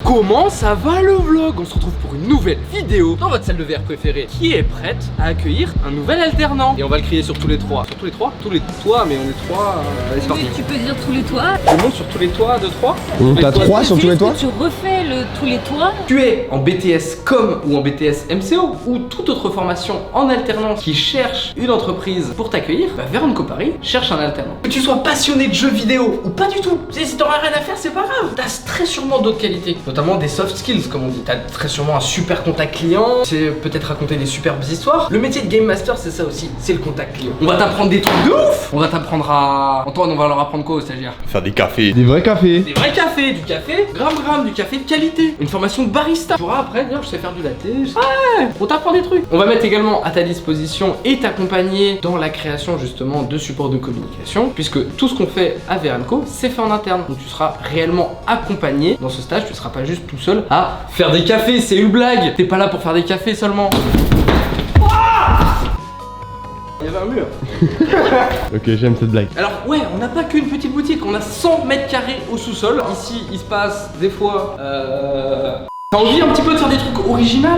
Comment ça va le vlog? On se retrouve pour une nouvelle vidéo dans votre salle de verre préférée qui est prête à accueillir un nouvel alternant. Et on va le crier sur tous les trois. Sur tous les trois? Tous les toits, mais on est trois. Allez, c'est parti. Oui, tu peux dire tous les toits. Je monte sur tous les toits de 3. T'as 3 sur tous les toits? Tu refais tous les toits. Tu es en BTS Com ou en BTS MCO ou toute autre formation en alternance qui cherche une entreprise pour t'accueillir, bah Veranco Paris cherche un alternant. Que tu sois passionné de jeux vidéo ou pas du tout, si t'auras rien à faire, c'est pas grave. T'as très sûrement d'autres qualités, notamment des soft skills comme on dit. T'as très sûrement un super contact client, c'est peut-être raconter des superbes histoires. Le métier de Game Master, c'est ça aussi, c'est le contact client. On va t'apprendre des trucs de ouf. On va t'apprendre à... Antoine, on va leur apprendre quoi aux stagiaires? Faire des cafés. Des vrais cafés. Des vrais cafés, du café, gramme, du café de qualité. Une formation de barista. Tu pourras après dire je sais faire du latte. Ouais, on t'apprend des trucs. On va mettre également à ta disposition et t'accompagner dans la création justement de supports de communication, puisque tout ce qu'on fait à Veranco, c'est fait en interne. Donc tu seras réellement accompagné dans ce stage, tu seras pas juste tout seul à faire des cafés, c'est une blague. T'es pas là pour faire des cafés seulement. Il y avait un mur. Ok, j'aime cette blague. Alors ouais, on n'a pas qu'une petite boutique, on a 100 mètres carrés au sous-sol. Ici, il se passe des fois... T'as envie un petit peu de faire des trucs originaux?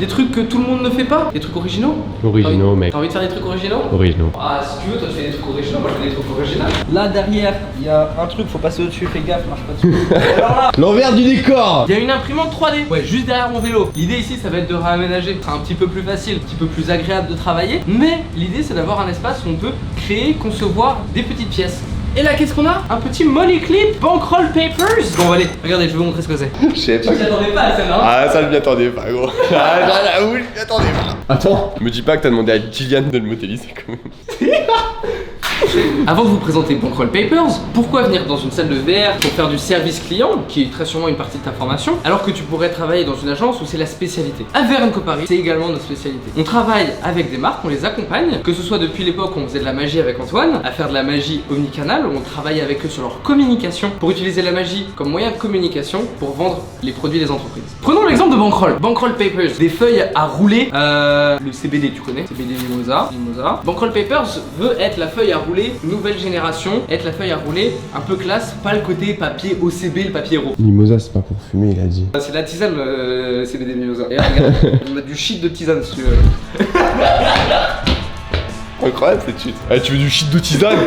Des trucs que tout le monde ne fait pas? Des trucs originaux? Originaux, mec. T'as envie de faire des trucs originaux? Originaux. Ah, si tu veux, toi tu fais des trucs originaux, moi je fais des trucs originaux. Là derrière, il y a un truc, faut passer au-dessus, fais gaffe, marche pas dessus. Alors là, L'envers du décor. il y a une imprimante 3D. Ouais, juste derrière mon vélo. L'idée ici, ça va être de réaménager. Ce sera un petit peu plus facile, un petit peu plus agréable de travailler. Mais l'idée, c'est d'avoir un espace où on peut créer, concevoir des petites pièces. Et là, qu'est-ce qu'on a? Un petit money clip Bankroll Papers. Bon, allez, regardez, je vais vous montrer ce que c'est. Je sais Tu pas. t'y attendais pas à ça, non? Ah, ça je m'y attendais pas, gros. Ah, j'avoue, je m'y attendais pas. Attends. Me dis pas que t'as demandé à Gillian de le modéliser quand même. Avant de vous présenter Bankroll Papers, pourquoi venir dans une salle de VR pour faire du service client, qui est très sûrement une partie de ta formation, alors que tu pourrais travailler dans une agence où c'est la spécialité? À Veranco Paris, c'est également notre spécialité. On travaille avec des marques, on les accompagne, que ce soit depuis l'époque où on faisait de la magie avec Antoine, à faire de la magie omnicanal, où on travaille avec eux sur leur communication, pour utiliser la magie comme moyen de communication pour vendre les produits des entreprises. Prenons l'exemple de Bankroll. Bankroll Papers, des feuilles à rouler, le CBD, tu connais, CBD Mimosa. Bankroll Papers veut être la feuille à rouler nouvelle génération, être la feuille à rouler un peu classe, pas le côté papier OCB, le papier RAW. Mimosa, c'est pas pour fumer, il a dit. C'est la tisane CBD Mimosa. Et regarde, on a du shit de tisane si tu veux. Incroyable cette chute. Ah, tu veux du shit de tisane?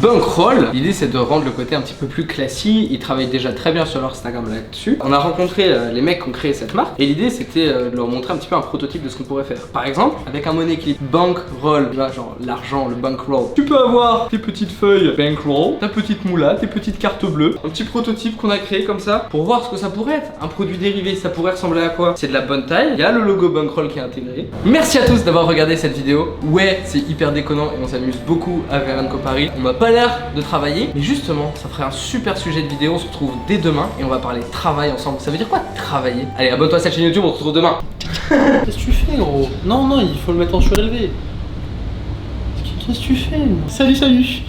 Bankroll, l'idée c'est de rendre le côté un petit peu plus classique. Ils travaillent déjà très bien sur leur Instagram là-dessus. On a rencontré les mecs qui ont créé cette marque et l'idée c'était de leur montrer un petit peu un prototype de ce qu'on pourrait faire. Par exemple, avec un money clip Bankroll, tu vois, genre l'argent, le bankroll. Tu peux avoir tes petites feuilles Bankroll, ta petite moula, tes petites cartes bleues. Un petit prototype qu'on a créé comme ça pour voir ce que ça pourrait être. Un produit dérivé, ça pourrait ressembler à quoi? C'est de la bonne taille, il y a le logo Bankroll qui est intégré. Merci à tous d'avoir regardé cette vidéo. Ouais, c'est hyper déconnant et on s'amuse beaucoup à Veranco Paris. On n'a pas l'air de travailler, mais justement, ça ferait un super sujet de vidéo. On se retrouve dès demain et on va parler travail ensemble. Ça veut dire quoi travailler? Allez, abonne-toi à cette chaîne YouTube, on se retrouve demain. Qu'est-ce que tu fais, gros? Non, il faut le mettre en surélevé. Qu'est-ce que tu fais? Salut.